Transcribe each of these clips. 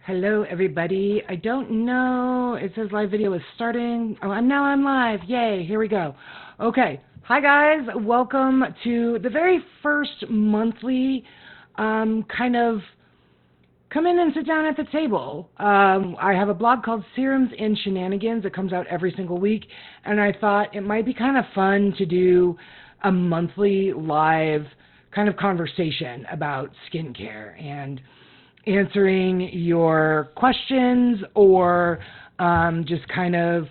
Hello, everybody. I don't know. It says live video is starting. Oh, I'm live. Yay. Here we go. Okay. Hi, guys. Welcome to the very first monthly kind of come in and sit down at the table. I have a blog called Serums and Shenanigans. It comes out every single week, and I thought it might be kind of fun to do a monthly live kind of conversation about skincare and answering your questions or just kind of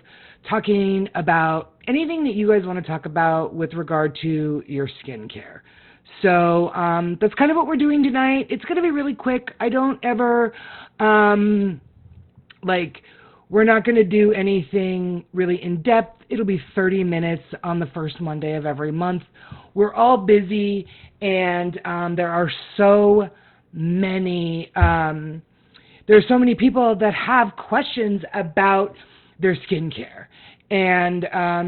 talking about anything that you guys want to talk about with regard to your skincare. So that's kind of what we're doing tonight. It's going to be really quick. I don't ever, we're not going to do anything really in-depth. It'll be 30 minutes on the first Monday of every month. We're all busy, and there are so many people that have questions about their skincare. And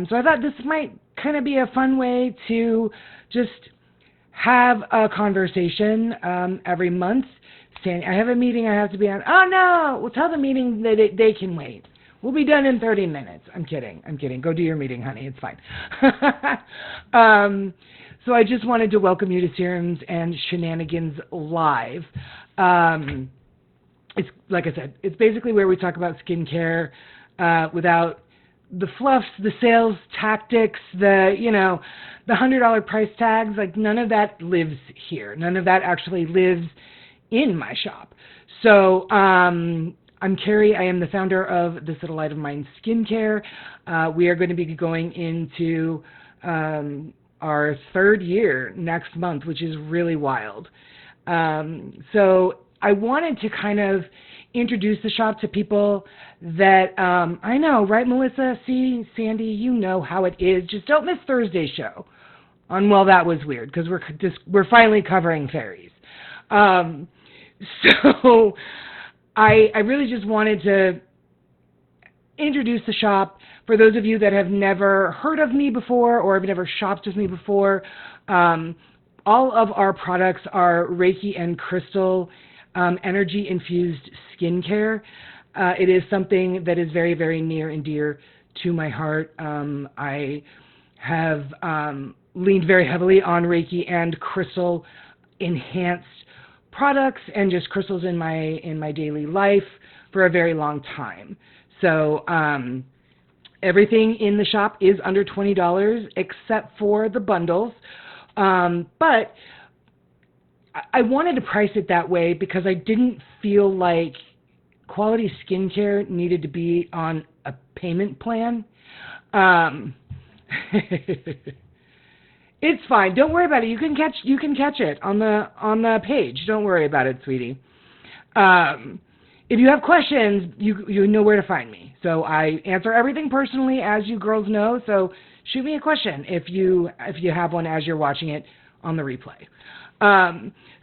so I thought this might kind of be a fun way to just have a conversation every month. Saying, I have a meeting I have to be on. Oh, no. Well, tell the meeting that they can wait. We'll be done in 30 minutes. I'm kidding. Go do your meeting, honey. It's fine. So I just wanted to welcome you to Serums and Shenanigans Live. It's like I said, it's basically where we talk about skincare without the fluffs, the sales tactics, the $100 price tags. Like, none of that lives here. None of that actually lives in my shop. So I'm Carrie. I am the founder of This Little Light of Mine Skincare. We are going to be going into our third year next month, which is really wild. So I wanted to kind of introduce the shop to people that I know, right, Melissa? See, Sandy, you know how it is. Just don't miss Thursday's show. Well, that was weird because we're finally covering fairies. So I really just wanted to introduce the shop. For those of you that have never heard of me before or have never shopped with me before, all of our products are Reiki and crystal energy-infused skincare. It is something that is very, very near and dear to my heart. I have leaned very heavily on Reiki and crystal-enhanced products and just crystals in my daily life for a very long time. So everything in the shop is under $20 except for the bundles. But I wanted to price it that way because I didn't feel like quality skincare needed to be on a payment plan. It's fine. Don't worry about it. You can catch it on the page. Don't worry about it, sweetie. If you have questions, you know where to find me. So I answer everything personally, as you girls know. So shoot me a question if you have one as you're watching it on the replay.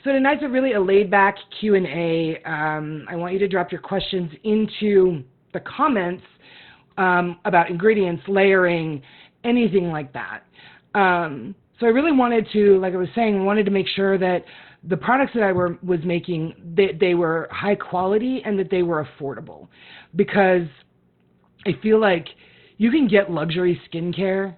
So tonight's really a laid-back Q&A. I want you to drop your questions into the comments about ingredients, layering, anything like that. So I really wanted to, like I was saying, wanted to make sure that the products that I was making, they were high quality and that they were affordable, because I feel like you can get luxury skincare,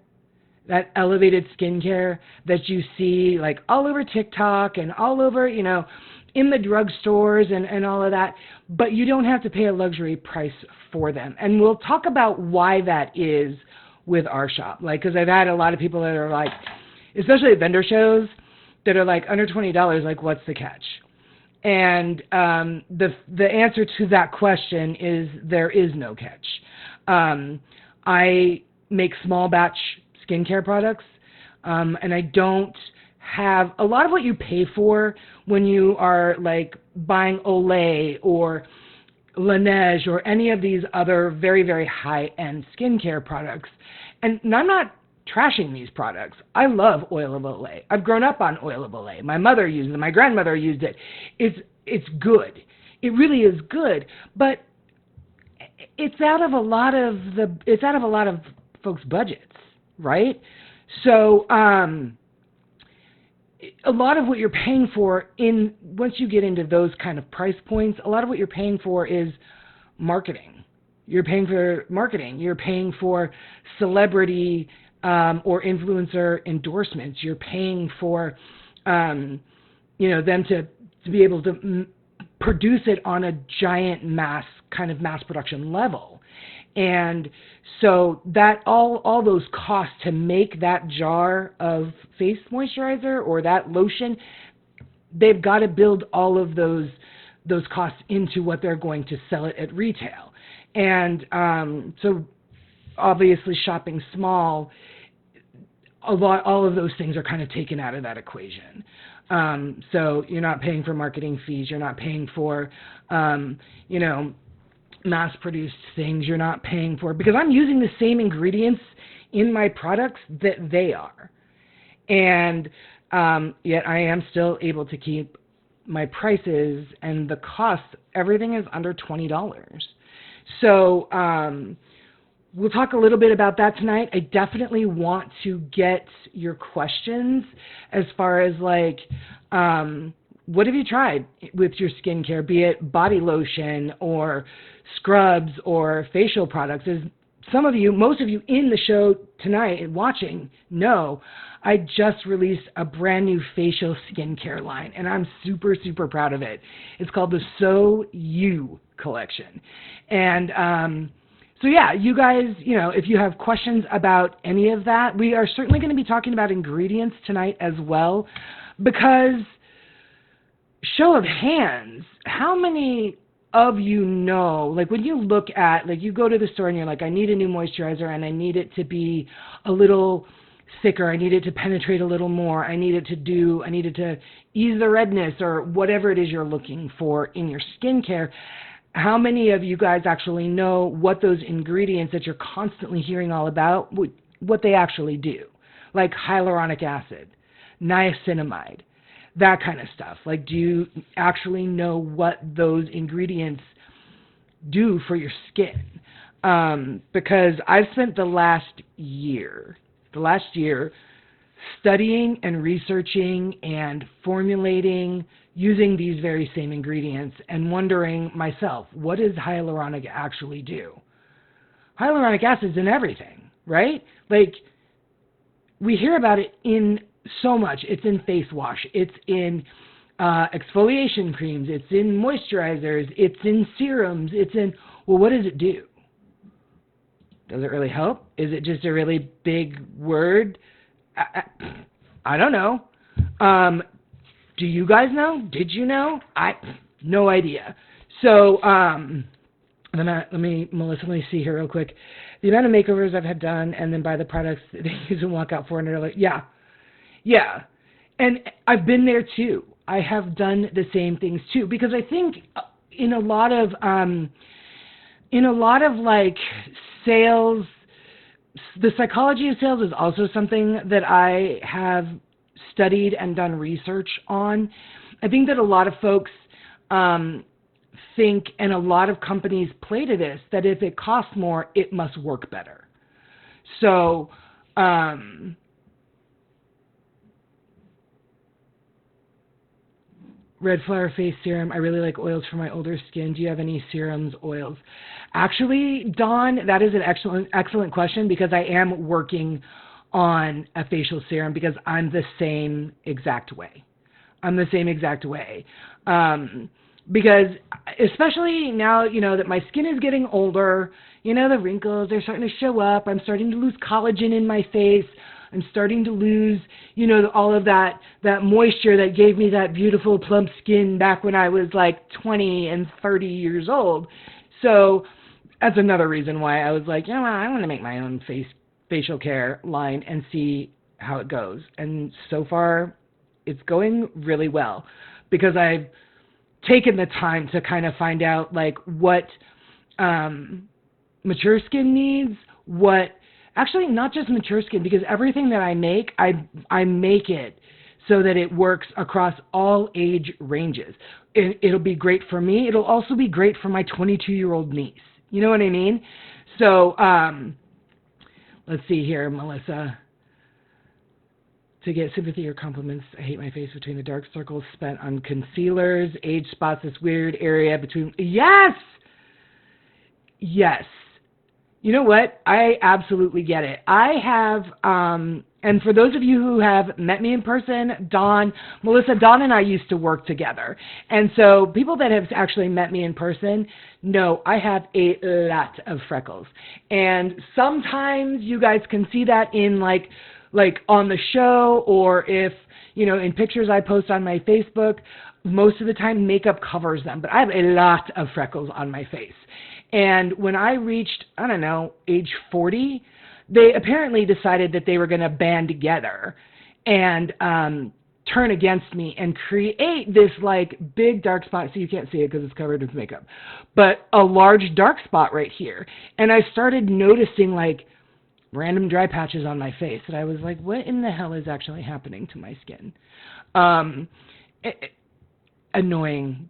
that elevated skincare that you see like all over TikTok and all over, in the drugstores and all of that, but you don't have to pay a luxury price for them. And we'll talk about why that is with our shop. Because I've had a lot of people that are like, especially at vendor shows, that are like under $20, like, what's the catch? And the answer to that question is there is no catch. I make small batch skincare products, and I don't have a lot of what you pay for when you are like buying Olay or Laneige or any of these other very, very high-end skincare products. And I'm not trashing these products. I love oil of Olay. I've grown up on oil of Olay. My mother used it. My grandmother used it. It's good. It really is good. But it's out of a lot of folks' budgets, right? So a lot of what you're paying for once you get into those kind of price points, a lot of what you're paying for is marketing. You're paying for marketing. You're paying for celebrity or influencer endorsements. You're paying for them to be able to produce it on a giant mass production level. And so that all those costs to make that jar of face moisturizer or that lotion, they've got to build all of those costs into what they're going to sell it at retail. And so obviously shopping small, all of those things are kind of taken out of that equation. So you're not paying for marketing fees. You're not paying for, mass-produced things. You're not paying for, because I'm using the same ingredients in my products that they are. And yet I am still able to keep my prices and the costs. Everything is under $20. So we'll talk a little bit about that tonight. I definitely want to get your questions as far as like, what have you tried with your skincare, be it body lotion or scrubs or facial products? As most of you in the show tonight and watching know, I just released a brand new facial skincare line, and I'm super, super proud of it. It's called the So You collection. And so yeah, you guys, if you have questions about any of that, we are certainly going to be talking about ingredients tonight as well, because show of hands, how many of you know, like when you look at, like you go to the store and you're like, I need a new moisturizer and I need it to be a little thicker, I need it to penetrate a little more, I need it to ease the redness or whatever it is you're looking for in your skincare. How many of you guys actually know what those ingredients that you're constantly hearing all about, what they actually do? Like hyaluronic acid, niacinamide, that kind of stuff. Like, do you actually know what those ingredients do for your skin? Because I've spent the last year studying and researching and formulating using these very same ingredients and wondering myself, what does hyaluronic actually do? Hyaluronic acid's in everything, right? Like, we hear about it in so much. It's in face wash. It's in exfoliation creams. It's in moisturizers. It's in serums. Well, what does it do? Does it really help? Is it just a really big word? I don't know. Do you guys know? Did you know? No idea. So Melissa, let me see here real quick. The amount of makeovers I've had done and then buy the products that they use and walk out for, and they're like, yeah. And I've been there too. I have done the same things too, because I think in a lot of like sales, the psychology of sales is also something that I have studied and done research on. I think that a lot of folks think, and a lot of companies play to this, that if it costs more, it must work better. So, Red Flower Face Serum. I really like oils for my older skin. Do you have any serums, oils? Actually, Dawn, that is an excellent question, because I am working on a facial serum, because I'm the same exact way. Because especially now, that my skin is getting older, the wrinkles are starting to show up. I'm starting to lose collagen in my face. I'm starting to lose, all of that moisture that gave me that beautiful plump skin back when I was like 20 and 30 years old. So that's another reason why I was like, I want to make my own facial care line and see how it goes. And so far, it's going really well, because I've taken the time to kind of find out like what mature skin needs, actually not just mature skin, because everything that I make, I make it so that it works across all age ranges. It'll be great for me. It'll also be great for my 22-year-old niece. You know what I mean? So let's see here, Melissa. to get sympathy or compliments. I hate my face between the dark circles spent on concealers, age spots, this weird area between. Yes! Yes. You know what? I absolutely get it. I have, and for those of you who have met me in person, Melissa, Dawn and I used to work together. And so people that have actually met me in person know I have a lot of freckles. And sometimes you guys can see that in like on the show, or if, in pictures I post on my Facebook. Most of the time makeup covers them, but I have a lot of freckles on my face. And when I reached, I don't know, age 40, they apparently decided that they were going to band together and turn against me and create this like big dark spot. So you can't see it because it's covered with makeup, but a large dark spot right here. And I started noticing like random dry patches on my face. And I was like, what in the hell is actually happening to my skin? Annoying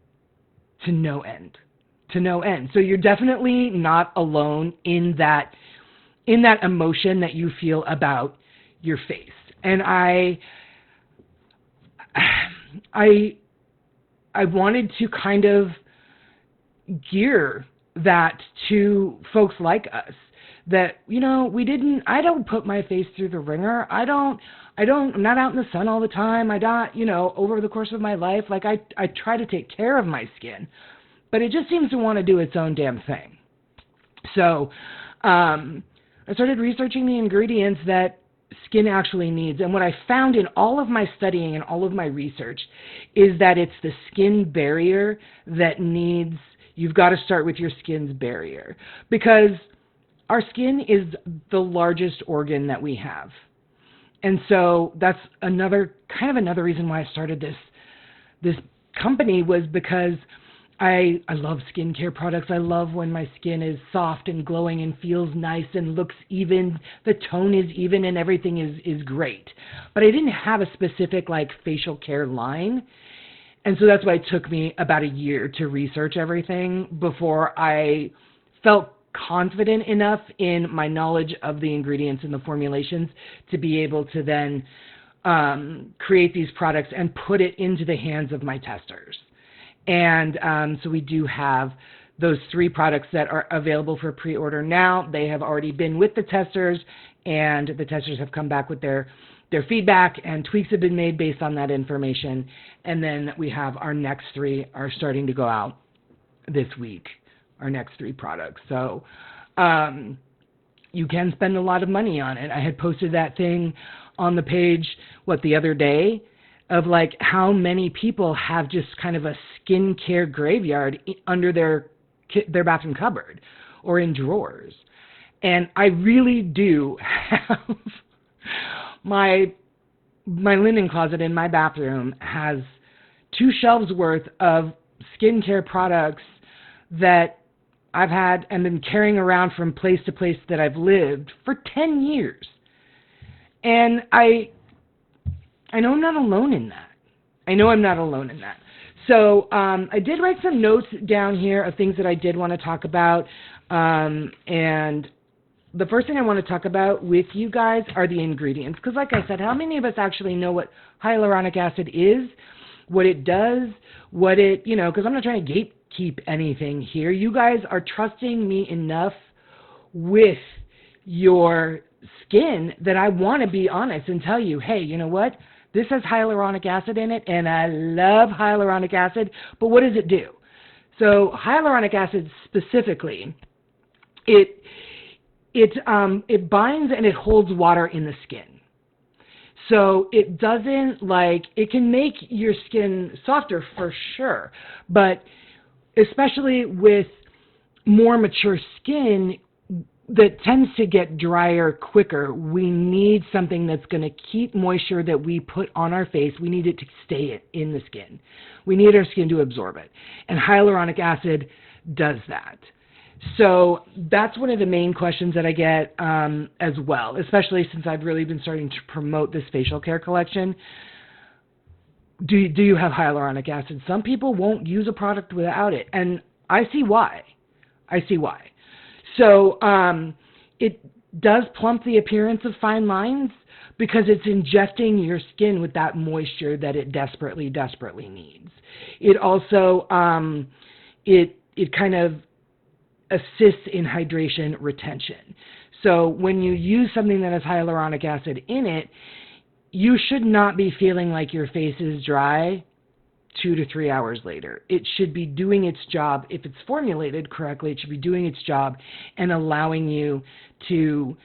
to no end. So you're definitely not alone in that emotion that you feel about your face. And I wanted to kind of gear that to folks like us, that, I don't put my face through the ringer. I'm not out in the sun all the time. I don't, over the course of my life, like I try to take care of my skin. But it just seems to want to do its own damn thing. So I started researching the ingredients that skin actually needs. And what I found in all of my studying and all of my research is that it's the skin barrier that you've got to start with your skin's barrier. Because our skin is the largest organ that we have. And so that's another reason why I started this company, was because I love skincare products. I love when my skin is soft and glowing and feels nice and looks even. The tone is even and everything is great. But I didn't have a specific like facial care line. And so that's why it took me about a year to research everything before I felt confident enough in my knowledge of the ingredients and the formulations to be able to then create these products and put it into the hands of my testers. And so we do have those 3 products that are available for pre-order now. They have already been with the testers, and the testers have come back with their feedback, and tweaks have been made based on that information. And then we have our next 3 are starting to go out this week, our next 3 products. So you can spend a lot of money on it. I had posted that thing on the page, the other day, of like how many people have just kind of a skincare graveyard under their bathroom cupboard or in drawers. And I really do have my linen closet in my bathroom has 2 shelves worth of skincare products that I've had and been carrying around from place to place that I've lived for 10 years. And I know I'm not alone in that. So I did write some notes down here of things that I did want to talk about. And the first thing I want to talk about with you guys are the ingredients. Because like I said, how many of us actually know what hyaluronic acid is, what it does, because I'm not trying to gatekeep anything here. You guys are trusting me enough with your skin that I want to be honest and tell you, hey, you know what? This has hyaluronic acid in it, and I love hyaluronic acid, but what does it do? So hyaluronic acid specifically, it binds and it holds water in the skin. So it doesn't it can make your skin softer for sure, but especially with more mature skin that tends to get drier quicker, we need something that's going to keep moisture that we put on our face. We need it to stay in the skin. We need our skin to absorb it. And hyaluronic acid does that. So that's one of the main questions that I get as well, especially since I've really been starting to promote this facial care collection. Do you have hyaluronic acid? Some people won't use a product without it, and I see why. So it does plump the appearance of fine lines, because it's injecting your skin with that moisture that it desperately, desperately needs. It also, it kind of assists in hydration retention. So when you use something that has hyaluronic acid in it, you should not be feeling like your face is dry 2 to 3 hours later. It should be doing its job. If it's formulated correctly, it should be doing its job and allowing you to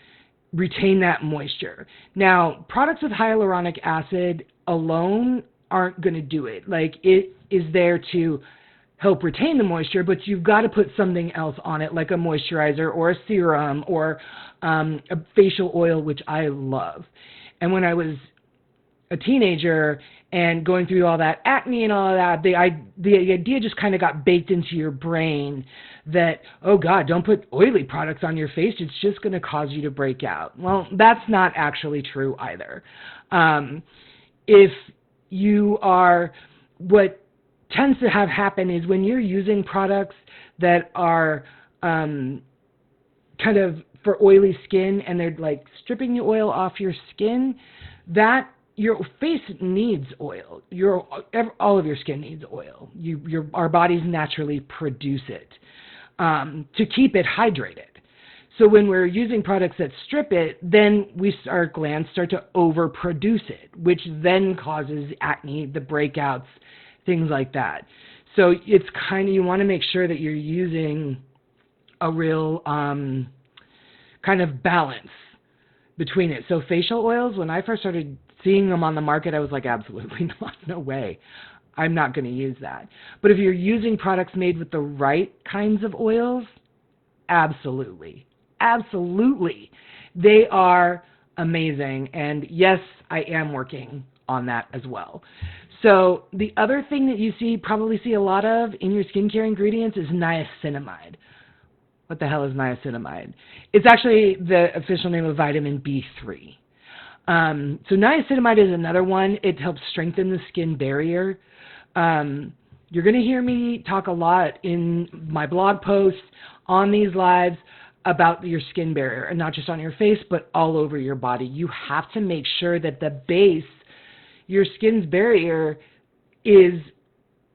retain that moisture. Now, products with hyaluronic acid alone aren't going to do it. Like, it is there to help retain the moisture, but you've got to put something else on it, like a moisturizer or a serum or a facial oil, which I love. And when I was a teenager and going through all that acne and all of that, the idea just kind of got baked into your brain that, oh God, don't put oily products on your face. It's just going to cause you to break out. Well, that's not actually true either. If you are, what tends to have happen is when you're using products that are kind of for oily skin and they're like stripping the oil off your skin, that your face needs oil. All of your skin needs oil. Our bodies naturally produce it to keep it hydrated. So when we're using products that strip it, then our glands start to overproduce it, which then causes acne, the breakouts, things like that. So it's kind of, you want to make sure that you're using a real kind of balance between it. So facial oils, when I first started seeing them on the market, I was like, absolutely not, no way. I'm not going to use that. But if you're using products made with the right kinds of oils, absolutely. Absolutely. They are amazing. And yes, I am working on that as well. So the other thing that you probably see a lot of in your skincare ingredients is niacinamide. What the hell is niacinamide? It's actually the official name of vitamin B3. So niacinamide is another one. It helps strengthen the skin barrier. You're going to hear me talk a lot in my blog posts, on these lives, about your skin barrier, and not just on your face, but all over your body. You have to make sure that the base, your skin's barrier, is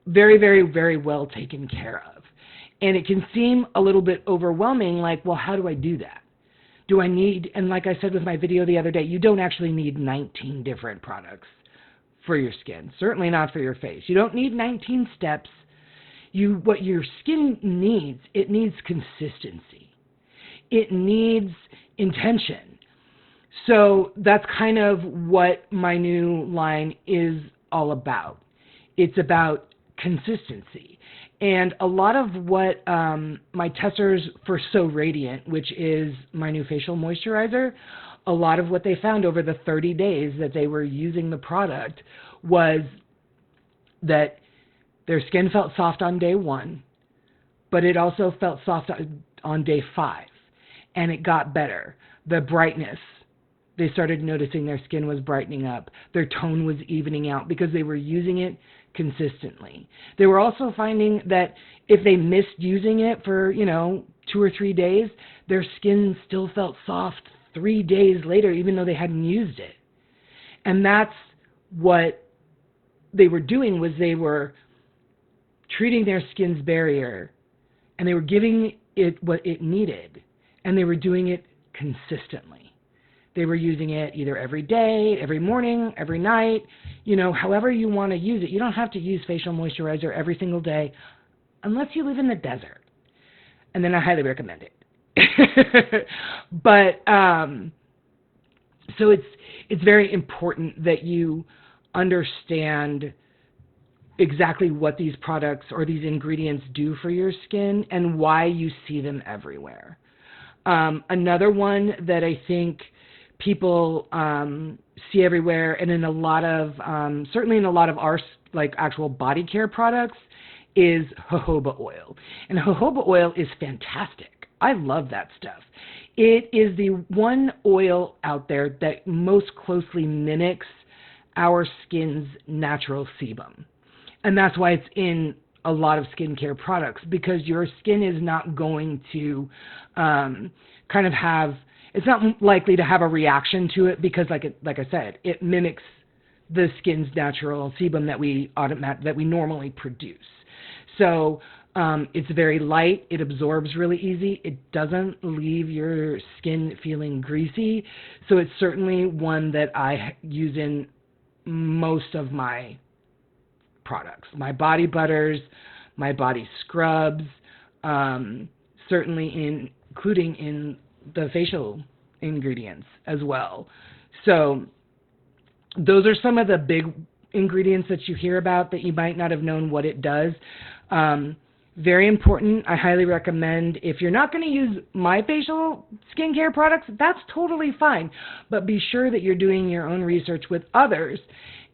very, very, very well taken care of. And it can seem a little bit overwhelming, like, well, how do I do that? Do I need, and like I said with my video the other day, you don't actually need 19 different products for your skin. Certainly not for your face. You don't need 19 steps. What your skin needs, it needs consistency. It needs intention. So that's kind of what my new line is all about. It's about consistency. And a lot of what my testers for So Radiant, which is my new facial moisturizer, a lot of what they found over the 30 days that they were using the product was that their skin felt soft on day 1, but it also felt soft on day 5, and it got better. The brightness, they started noticing their skin was brightening up. Their tone was evening out because they were using it consistently. They were also finding that if they missed using it for, 2 or 3 days, their skin still felt soft 3 days later, even though they hadn't used it. And that's what they were doing, was they were treating their skin's barrier, and they were giving it what it needed, and they were doing it consistently. They were using it either every day, every morning, every night, however you want to use it. You don't have to use facial moisturizer every single day unless you live in the desert. And then I highly recommend it. But so it's very important that you understand exactly what these products or these ingredients do for your skin and why you see them everywhere. Another one that I think people see everywhere, and in a lot of, certainly in a lot of our actual body care products, is jojoba oil. And jojoba oil is fantastic. I love that stuff. It is the one oil out there that most closely mimics our skin's natural sebum. And that's why it's in a lot of skincare products, because your skin is not going to kind of have it's not likely to have a reaction to it because, like I said, it mimics the skin's natural sebum that we normally produce. So it's very light. It absorbs really easy. It doesn't leave your skin feeling greasy. So it's certainly one that I use in most of my products, my body butters, my body scrubs, certainly including in the facial ingredients as well. So those are some of the big ingredients that you hear about that you might not have known what it does. Very important. I highly recommend, if you're not going to use my facial skincare products, that's totally fine. But be sure that you're doing your own research with others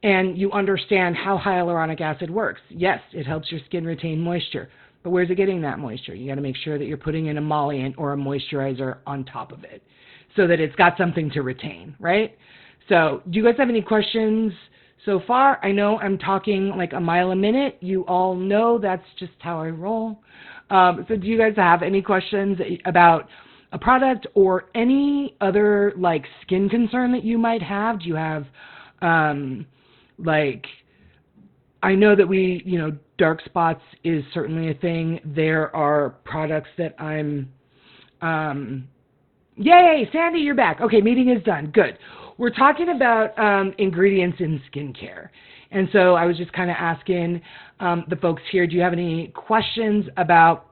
and you understand how hyaluronic acid works. Yes, it helps your skin retain moisture. But where's it getting that moisture? You got to make sure that you're putting an emollient or a moisturizer on top of it so that it's got something to retain, right? So do you guys have any questions so far? I know I'm talking like a mile a minute. You all know that's just how I roll. So do you guys have any questions about a product or any other like skin concern that you might have? Do you have like, I know that dark spots is certainly a thing. There are products that I'm, yay, Sandy, you're back. Okay, meeting is done. Good. We're talking about ingredients in skincare. And so I was just kind of asking the folks here, do you have any questions about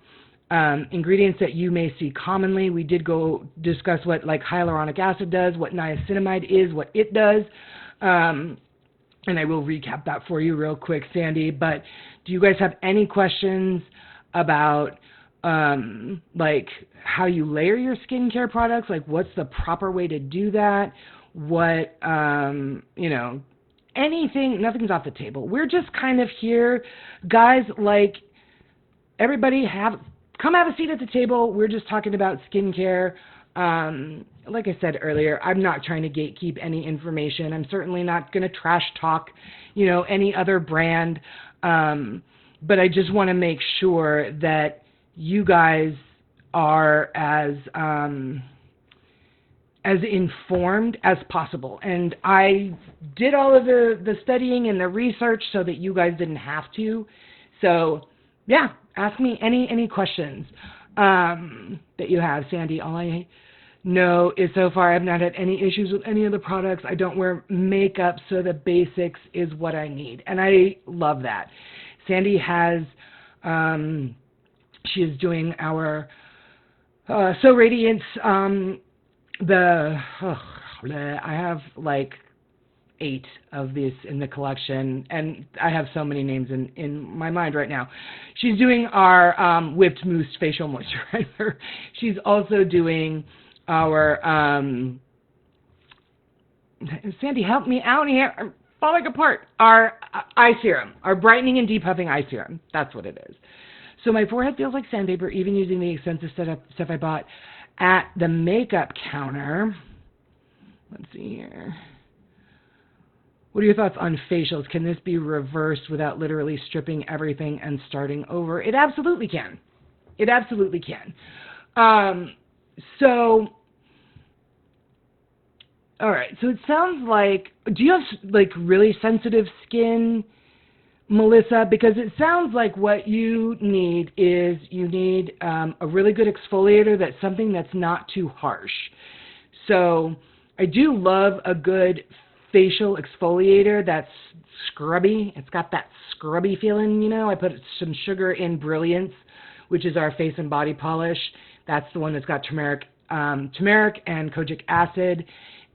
ingredients that you may see commonly? We did go discuss what like hyaluronic acid does, what niacinamide is, what it does. And I will recap that for you real quick, Sandy. But do you guys have any questions about like how you layer your skincare products? Like what's the proper way to do that? What, anything, nothing's off the table. We're just kind of here, guys, like everybody come have a seat at the table. We're just talking about skincare. Like I said earlier, I'm not trying to gatekeep any information. I'm certainly not going to trash talk, any other brand. But I just want to make sure that you guys are as informed as possible. And I did all of the studying and the research so that you guys didn't have to. So, yeah, ask me any questions that you have, Sandy. All I know is so far I've not had any issues with any of the products. I don't wear makeup, so the basics is what I need. And I love that. Sandy has, she is doing our So Radiance, I have like 8 of these in the collection, and I have so many names in my mind right now. She's doing our Whipped Mousse Facial Moisturizer. She's also doing our, Sandy, help me out here. I'm falling apart. Our eye serum, our brightening and depuffing eye serum. That's what it is. So my forehead feels like sandpaper, even using the expensive stuff I bought at the makeup counter. Let's see here. What are your thoughts on facials? Can this be reversed without literally stripping everything and starting over? It absolutely can. It absolutely can. So, all right. So it sounds like, do you have like really sensitive skin, Melissa? Because it sounds like what you need is you need a really good exfoliator that's something that's not too harsh. So I do love a good facial exfoliator that's scrubby. It's got that scrubby feeling, I put some sugar in Brilliance, which is our face and body polish. That's the one that's got turmeric and kojic acid.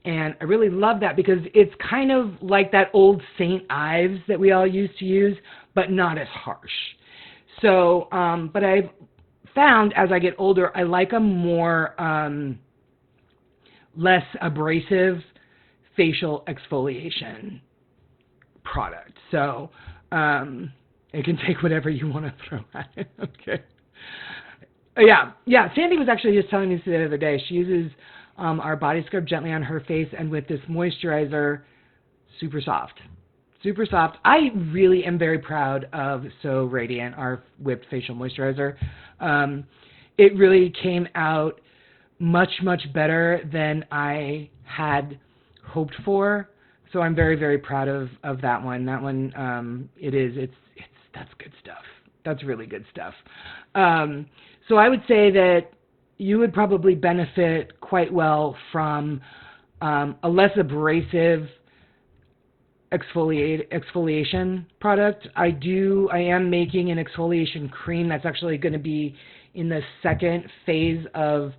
And I really love that because it's kind of like that old St. Ives that we all used to use, but not as harsh. So, but I've found as I get older, I like a more, less abrasive facial exfoliation product. So, it can take whatever you want to throw at it. Okay. Yeah. Sandy was actually just telling me the other day, she uses our body scrub gently on her face, and with this moisturizer, super soft. Super soft. I really am very proud of So Radiant, our whipped facial moisturizer. It really came out much, much better than I had hoped for. So I'm very, very proud of that one. That one, that's good stuff. That's really good stuff. So I would say that you would probably benefit quite well from a less abrasive exfoliation product. I am making an exfoliation cream that's actually going to be in the second phase of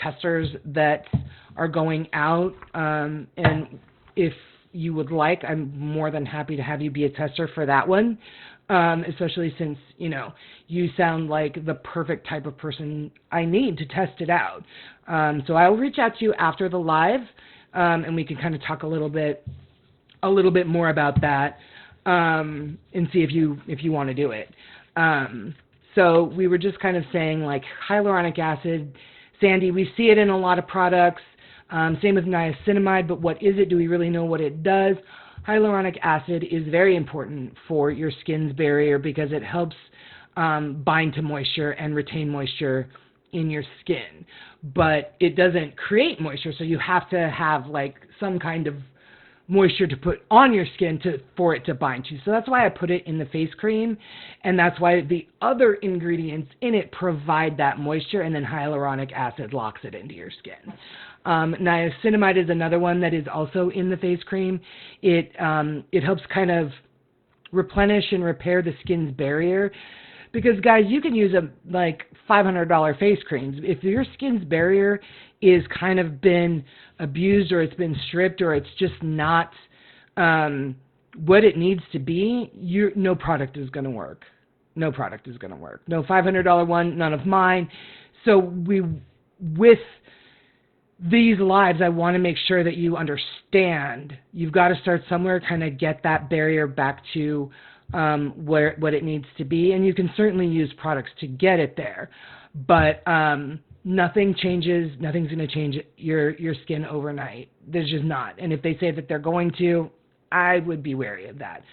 testers that are going out. And if you would like, I'm more than happy to have you be a tester for that one. Especially since, you sound like the perfect type of person I need to test it out. So I'll reach out to you after the live, and we can kind of talk a little bit more about that, and see if you want to do it. So we were just kind of saying, like, hyaluronic acid, Sandy, we see it in a lot of products. Same with niacinamide, but what is it? Do we really know what it does? Hyaluronic acid is very important for your skin's barrier because it helps bind to moisture and retain moisture in your skin. But it doesn't create moisture, so you have to have like some kind of moisture to put on your skin for it to bind to. So that's why I put it in the face cream, and that's why the other ingredients in it provide that moisture, and then hyaluronic acid locks it into your skin. Niacinamide is another one that is also in the face cream. It helps kind of replenish and repair the skin's barrier. Because, guys, you can use like $500 face creams. If your skin's barrier is kind of been abused, or it's been stripped, or it's just not what it needs to be, no product is going to work. No product is going to work. No $500 one, none of mine. So with these lives, I want to make sure that you understand you've got to start somewhere, kind of get that barrier back to what it needs to be, and you can certainly use products to get it there, but nothing's going to change your skin overnight. There's just not. And if they say that they're going to, I would be wary of that.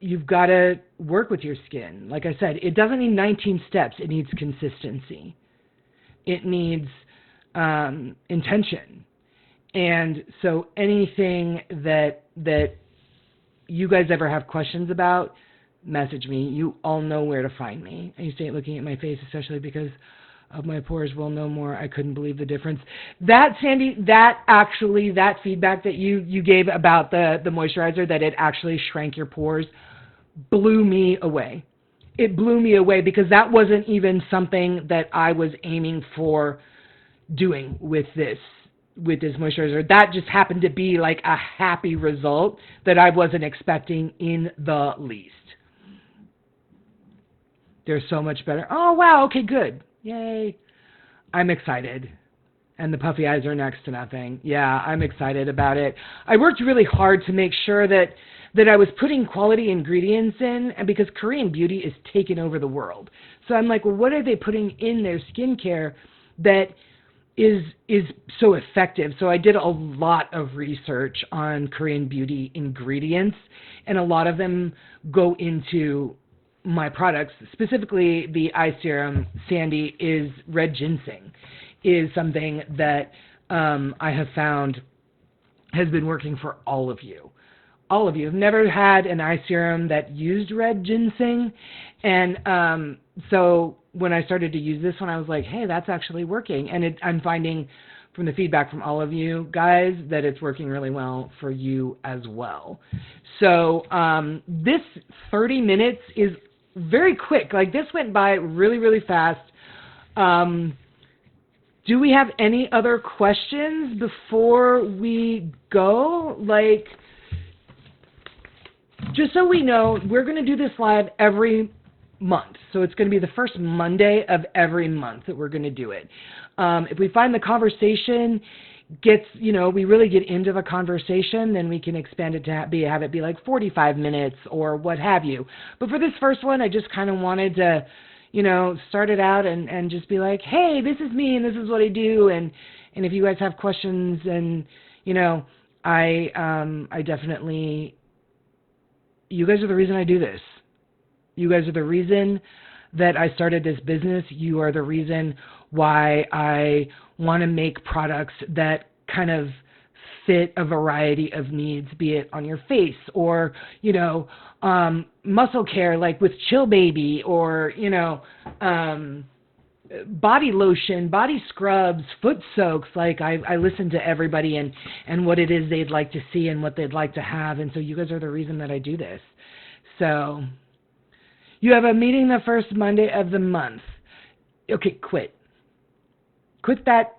You've got to work with your skin. Like I said, it doesn't need 19 steps. It needs consistency. It needs intention. And so anything that you guys ever have questions about, message me. You all know where to find me. I used to hate looking at my face, especially because of my pores. Well, no more. I couldn't believe the difference. That, Sandy, that feedback that you gave about the moisturizer, that it actually shrank your pores, blew me away. It blew me away because that wasn't even something that I was aiming for doing with this moisturizer. That just happened to be like a happy result that I wasn't expecting in the least. They're so much better. Oh, wow. Okay, good. Yay. I'm excited. And the puffy eyes are next to nothing. Yeah, I'm excited about it. I worked really hard to make sure that I was putting quality ingredients in, and because Korean beauty is taking over the world. So I'm like, well, what are they putting in their skincare that is so effective? So I did a lot of research on Korean beauty ingredients, and a lot of them go into my products. Specifically, the eye serum, Sandy, is red ginseng, is something that I have found has been working for all of you. All of you have never had an eye serum that used red ginseng, and so when I started to use this one, I was like, hey, that's actually working. And I'm finding from the feedback from all of you guys that it's working really well for you as well. So this 30 minutes is very quick. Like, this went by really, really fast. Do we have any other questions before we go? Like, just so we know, we're going to do this live every month. So it's going to be the first Monday of every month that we're going to do it. If we find the conversation gets, we really get into the conversation, then we can expand it to have it be like 45 minutes or what have you. But for this first one, I just kind of wanted to, start it out and just be like, hey, this is me and this is what I do. And if you guys have questions, and, I definitely, you guys are the reason I do this. You guys are the reason that I started this business. You are the reason why I want to make products that kind of fit a variety of needs, be it on your face or, muscle care like with Chill Baby, or, body lotion, body scrubs, foot soaks. Like I listen to everybody and what it is they'd like to see and what they'd like to have. And so you guys are the reason that I do this. So you have a meeting the first Monday of the month. Okay, quit. Quit that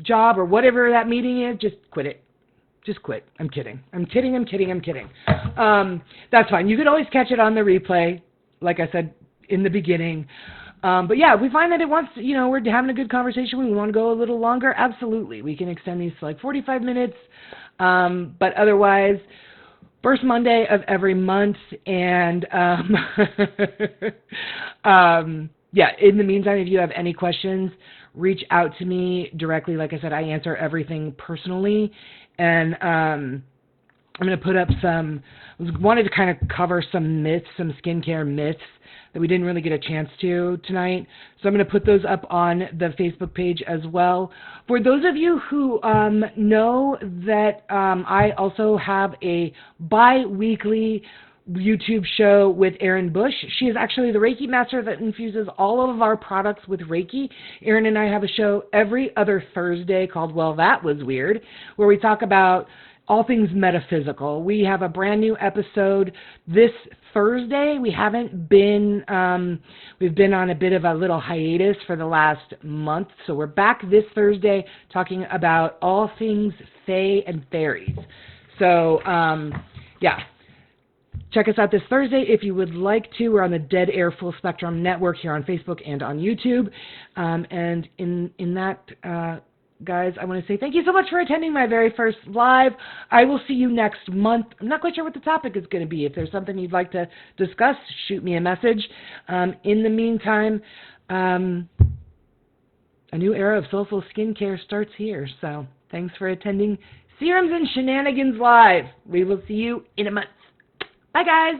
job or whatever that meeting is. Just quit it. Just quit. I'm kidding. That's fine. You can always catch it on the replay, like I said in the beginning. But yeah, if we find that we're having a good conversation, we want to go a little longer, absolutely. We can extend these to like 45 minutes. But otherwise, first Monday of every month. And yeah, in the meantime, if you have any questions, reach out to me directly. Like I said, I answer everything personally. And I'm going to put up wanted to kind of cover some myths, some skincare myths that we didn't really get a chance to tonight. So I'm going to put those up on the Facebook page as well. For those of you who know that I also have a bi-weekly YouTube show with Erin Bush. She is actually the Reiki master that infuses all of our products with Reiki. Erin and I have a show every other Thursday called Well, That Was Weird, where we talk about all things metaphysical. We have a brand new episode this Thursday. We've been on a bit of a little hiatus for the last month. So we're back this Thursday talking about all things fae and fairies. So, yeah. Check us out this Thursday if you would like to. We're on the Dead Air Full Spectrum Network here on Facebook and on YouTube. And in that, guys, I want to say thank you so much for attending my very first live. I will see you next month. I'm not quite sure what the topic is going to be. If there's something you'd like to discuss, shoot me a message. In the meantime, a new era of soulful skincare starts here. So thanks for attending Serums and Shenanigans Live. We will see you in a month. Bye, guys.